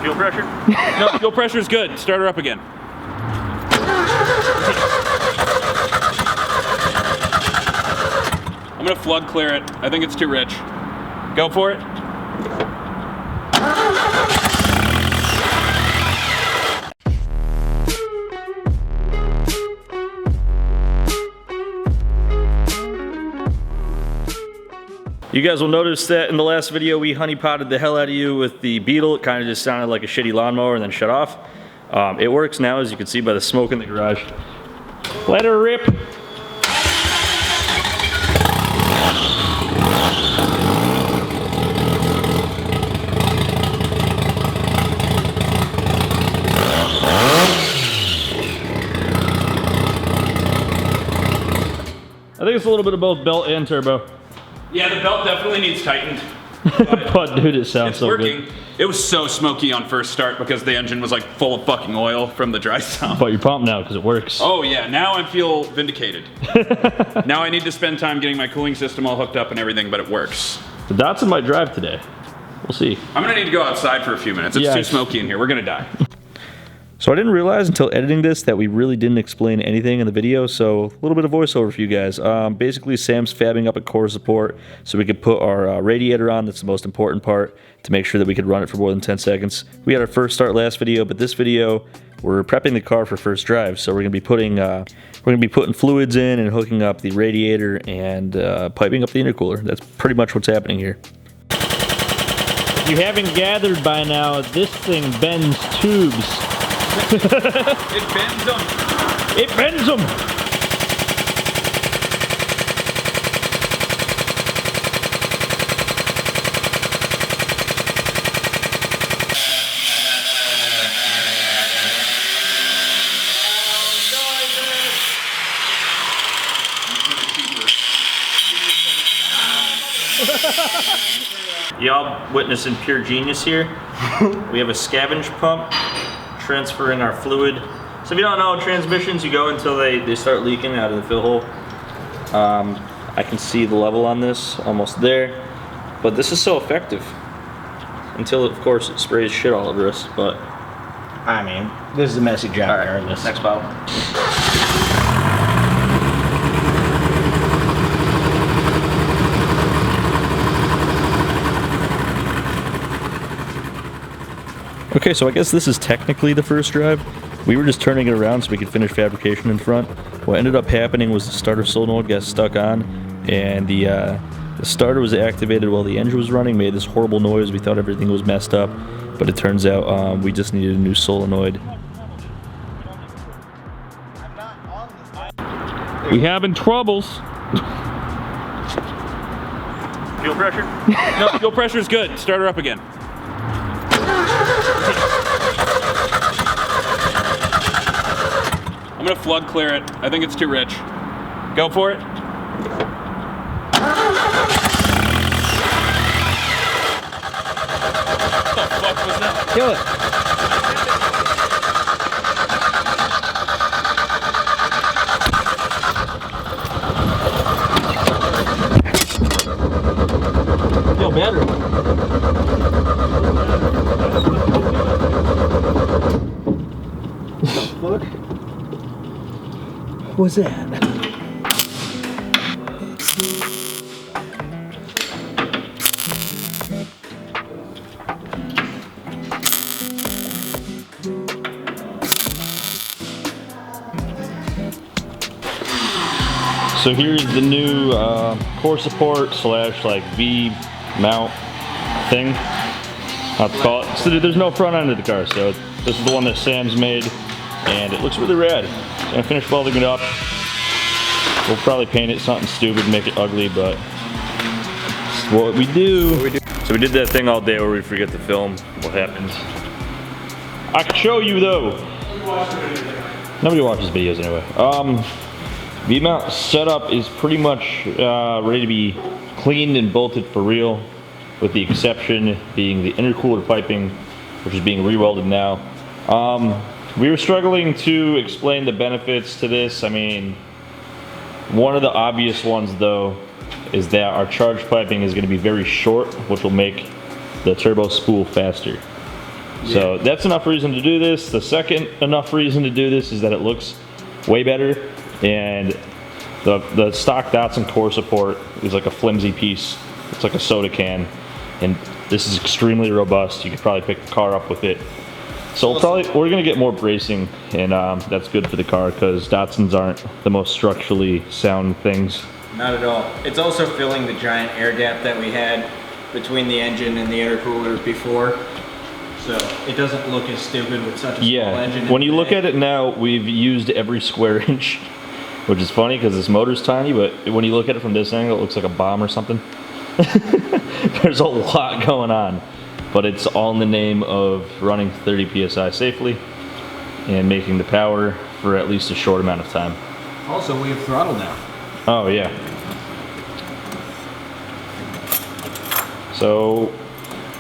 Fuel pressure? No, fuel pressure is good. Start her up again. I'm gonna flood clear it. I think it's too rich. Go for it. You guys will notice that in the last video we honey potted the hell out of you with the Beetle. It kind of just sounded like a shitty lawnmower and then shut off. It works now, as you can see by the smoke in the garage. Let her rip. I think it's a little bit of both belt and turbo. Yeah, the belt definitely needs tightened. But dude, it sounds so working. good. It was so smoky on first start because the engine was like full of fucking oil from the dry sump. But you're pumped now because it works. Oh yeah, now I feel vindicated. Now I need to spend time getting my cooling system all hooked up and everything, but it works. The Datsun might drive today. We'll see. I'm gonna need to go outside for a few minutes. It's too smoky in here. We're gonna die. So I didn't realize until editing this that we really didn't explain anything in the video, so a little bit of voiceover for you guys. Basically, Sam's fabbing up a core support so we could put our radiator on. That's the most important part, to make sure that we could run it for more than 10 seconds. We had our first start last video, but this video, we're prepping the car for first drive. So we're gonna be putting fluids in and hooking up the radiator and piping up the intercooler. That's pretty much what's happening here. If you haven't gathered by now, this thing bends tubes. It bends them. It bends them. Y'all witnessing pure genius here. We have a scavenge pump transferring our fluid. So if you don't know transmissions, you go until they start leaking out of the fill hole. I can see the level on this almost there, but this is so effective until of course it sprays shit all over us. But I mean, this is a messy job. all right, next bottle. Okay, so I guess this is technically the first drive. We were just turning it around so we could finish fabrication in front. What ended up happening was the starter solenoid got stuck on, and the starter was activated while the engine was running, made this horrible noise. We thought everything was messed up, but it turns out we just needed a new solenoid. We having troubles. Fuel pressure? No, fuel pressure is good. Start her up again. I'm gonna flood clear it. I think it's too rich. Go for it. What the fuck was that? Kill it. Feel better. What was that? So here's the new core support slash like V mount thing. I'll call it. So there's no front end of the car, so this is the one that Sam's made, and it looks really rad. So I finished welding it up. We'll probably paint it something stupid, make it ugly, but it's what we do. So we did that thing all day where we forget to film what happens. I can show you though. Nobody watches videos anyway. The mount setup is pretty much ready to be cleaned and bolted for real, with the exception being the intercooler piping, which is being re-welded now. We were struggling to explain the benefits to this. I mean, one of the obvious ones though is that our charge piping is going to be very short, which will make the turbo spool faster. So that's enough reason to do this. The second enough reason to do this is that it looks way better, and the stock Datsun core support is like a flimsy piece. It's like a soda can, and this is extremely robust. You could probably pick the car up with it. So we're gonna get more bracing, and that's good for the car because Datsuns aren't the most structurally sound things. Not at all. It's also filling the giant air gap that we had between the engine and the intercooler before. So it doesn't look as stupid with such a small engine. When you look at it now, we've used every square inch, which is funny because this motor's tiny, but when you look at it from this angle, it looks like a bomb or something. There's a lot going on, but it's all in the name of running 30 psi safely and making the power for at least a short amount of time. Also, we have throttle now. Oh yeah. So,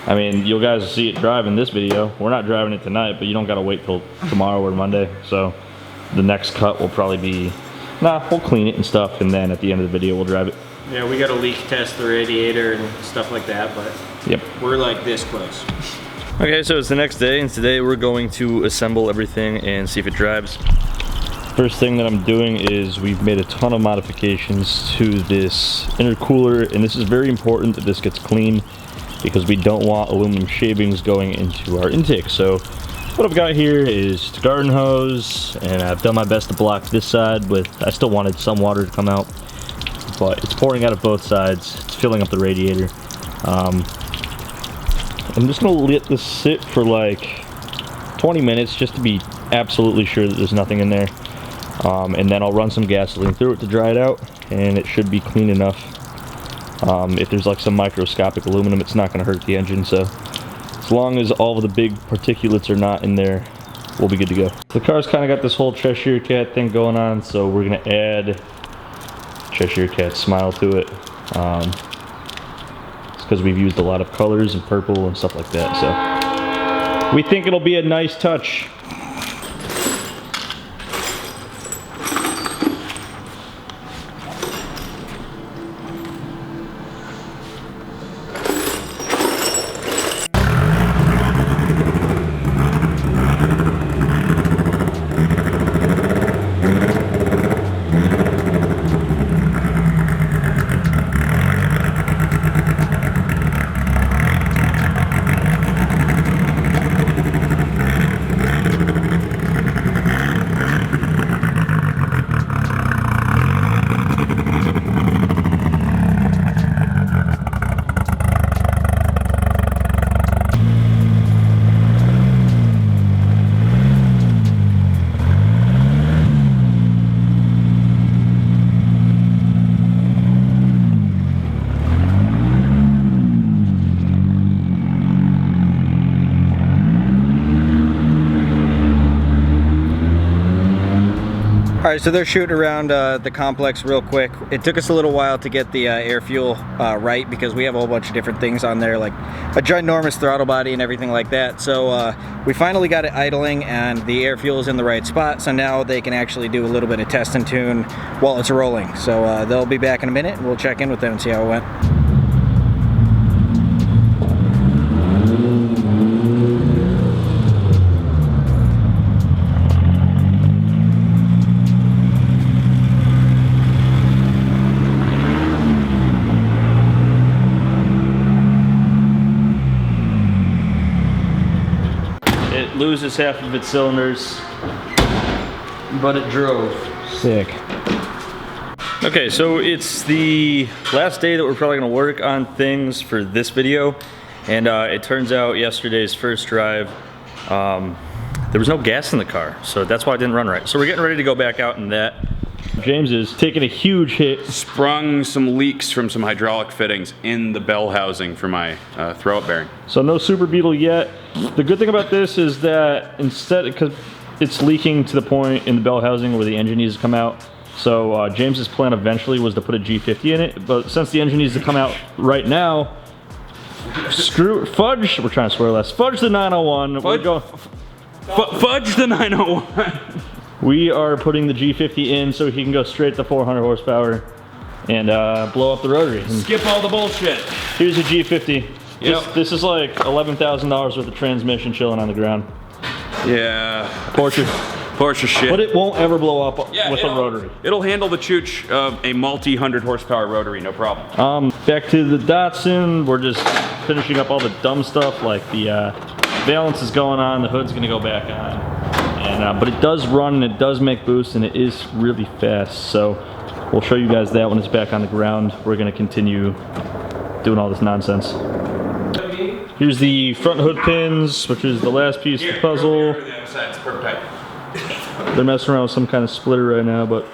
I mean, you guys will see it drive in this video. We're not driving it tonight, but you don't gotta wait till tomorrow or Monday. So, the next cut will probably be, we'll clean it and stuff, and then at the end of the video, we'll drive it. Yeah, we got to leak test the radiator and stuff like that, but yep, we're like this close. Okay, so it's the next day, and today we're going to assemble everything and see if it drives. First thing that I'm doing is we've made a ton of modifications to this intercooler, and this is very important that this gets clean because we don't want aluminum shavings going into our intake. So what I've got here is the garden hose, and I've done my best to block this side with, I still wanted some water to come out, but it's pouring out of both sides. It's filling up the radiator. I'm just gonna let this sit for like 20 minutes just to be absolutely sure that there's nothing in there. And then I'll run some gasoline through it to dry it out, and it should be clean enough. If there's like some microscopic aluminum, it's not gonna hurt the engine, so as long as all of the big particulates are not in there, we'll be good to go. The car's kind of got this whole Cheshire Cat thing going on, so we're gonna add Cheshire Cat smile to it. It's because we've used a lot of colors and purple and stuff like that, so we think it'll be a nice touch. All right, so they're shooting around the complex real quick. It took us a little while to get the air fuel right because we have a whole bunch of different things on there, like a ginormous throttle body and everything like that. So we finally got it idling and the air fuel is in the right spot. So now they can actually do a little bit of test and tune while it's rolling. So they'll be back in a minute and we'll check in with them and see how it went. Loses half of its cylinders, but it drove. Sick. Okay, so it's the last day that we're probably gonna work on things for this video, and it turns out yesterday's first drive, there was no gas in the car, so that's why it didn't run right. So we're getting ready to go back out in that. James is taking a huge hit. Sprung some leaks from some hydraulic fittings in the bell housing for my throw-up bearing. So no Super Beetle yet. The good thing about this is that instead, because it's leaking to the point in the bell housing where the engine needs to come out, so James's plan eventually was to put a G50 in it, but since the engine needs to come out right now, fudge, we're trying to swear less, fudge the 901. Fudge the 901. We are putting the G50 in so he can go straight to 400 horsepower and blow up the rotary. Skip all the bullshit. Here's a G50. Yep. This is like $11,000 worth of transmission chilling on the ground. Yeah. Porsche shit. But it won't ever blow up Yeah, with a rotary. It'll handle the chooch of a multi-100 horsepower rotary, no problem. Back to the Datsun. We're just finishing up all the dumb stuff, like the valance is going on, the hood's gonna go back on. And but it does run and it does make boost and it is really fast. So we'll show you guys that when it's back on the ground. We're gonna continue doing all this nonsense. Here's the front hood pins, which is the last piece of the puzzle. They're messing around with some kind of splitter right now, but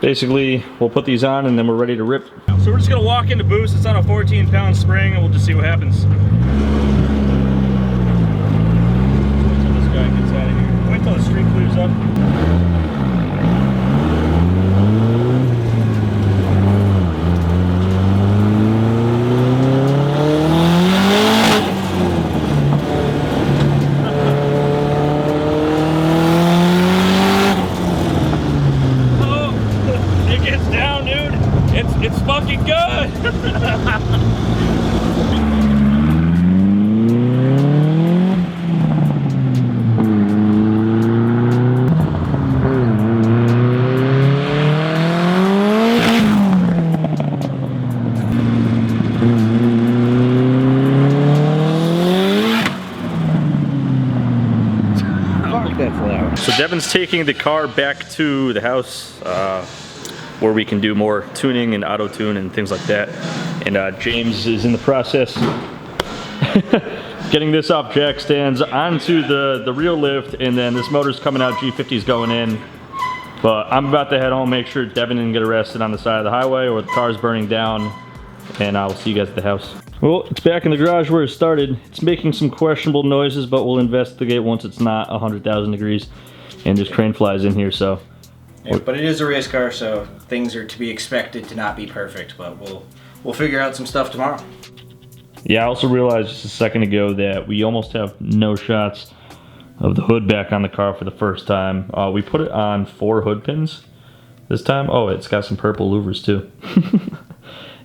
basically we'll put these on and then we're ready to rip. So we're just gonna walk into boost. It's on a 14-pound spring and we'll just see what happens. Wait till this guy gets out of here. Wait till the street clears up. It's fucking good! So Devin's taking the car back to the house where we can do more tuning and auto tune and things like that. And James is in the process getting this off jack stands onto the rear lift, and then this motor's coming out, G50's going in. But I'm about to head home, make sure Devin didn't get arrested on the side of the highway or the car's burning down, and I will see you guys at the house. Well, it's back in the garage where it started. It's making some questionable noises, but we'll investigate once it's not 100,000 degrees and there's crane flies in here, so. Yeah, but it is a race car, so things are to be expected to not be perfect, but we'll figure out some stuff tomorrow. Yeah, I also realized just a second ago that we almost have no shots of the hood back on the car for the first time. We put it on 4 hood pins this time. Oh, it's got some purple louvers too.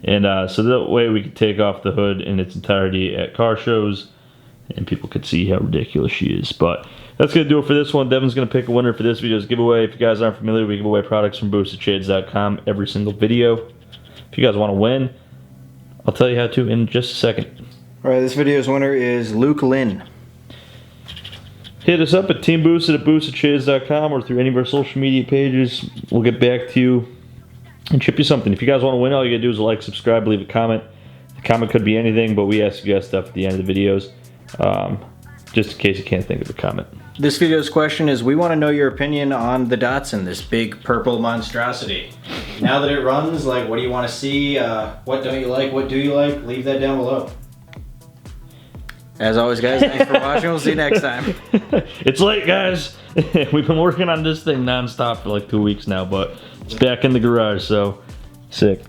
And so that way we could take off the hood in its entirety at car shows and people could see how ridiculous she is. But that's going to do it for this one. Devin's going to pick a winner for this video's giveaway. If you guys aren't familiar, we give away products from boostedshades.com every single video. If you guys want to win, I'll tell you how to in just a second. Alright, this video's winner is Luke Lynn. Hit us up at Teamboosted at boostedshades.com or through any of our social media pages. We'll get back to you and ship you something. If you guys want to win, all you got to do is like, subscribe, leave a comment. The comment could be anything, but we ask you guys stuff at the end of the videos. Just in case you can't think of a comment. This video's question is, we want to know your opinion on the Datsun, this big purple monstrosity. Now that it runs, like, what do you want to see? What don't you like? What do you like? Leave that down below. As always, guys, thanks for watching. We'll see you next time. It's late, guys. We've been working on this thing non-stop for like 2 weeks now, but it's back in the garage, so sick.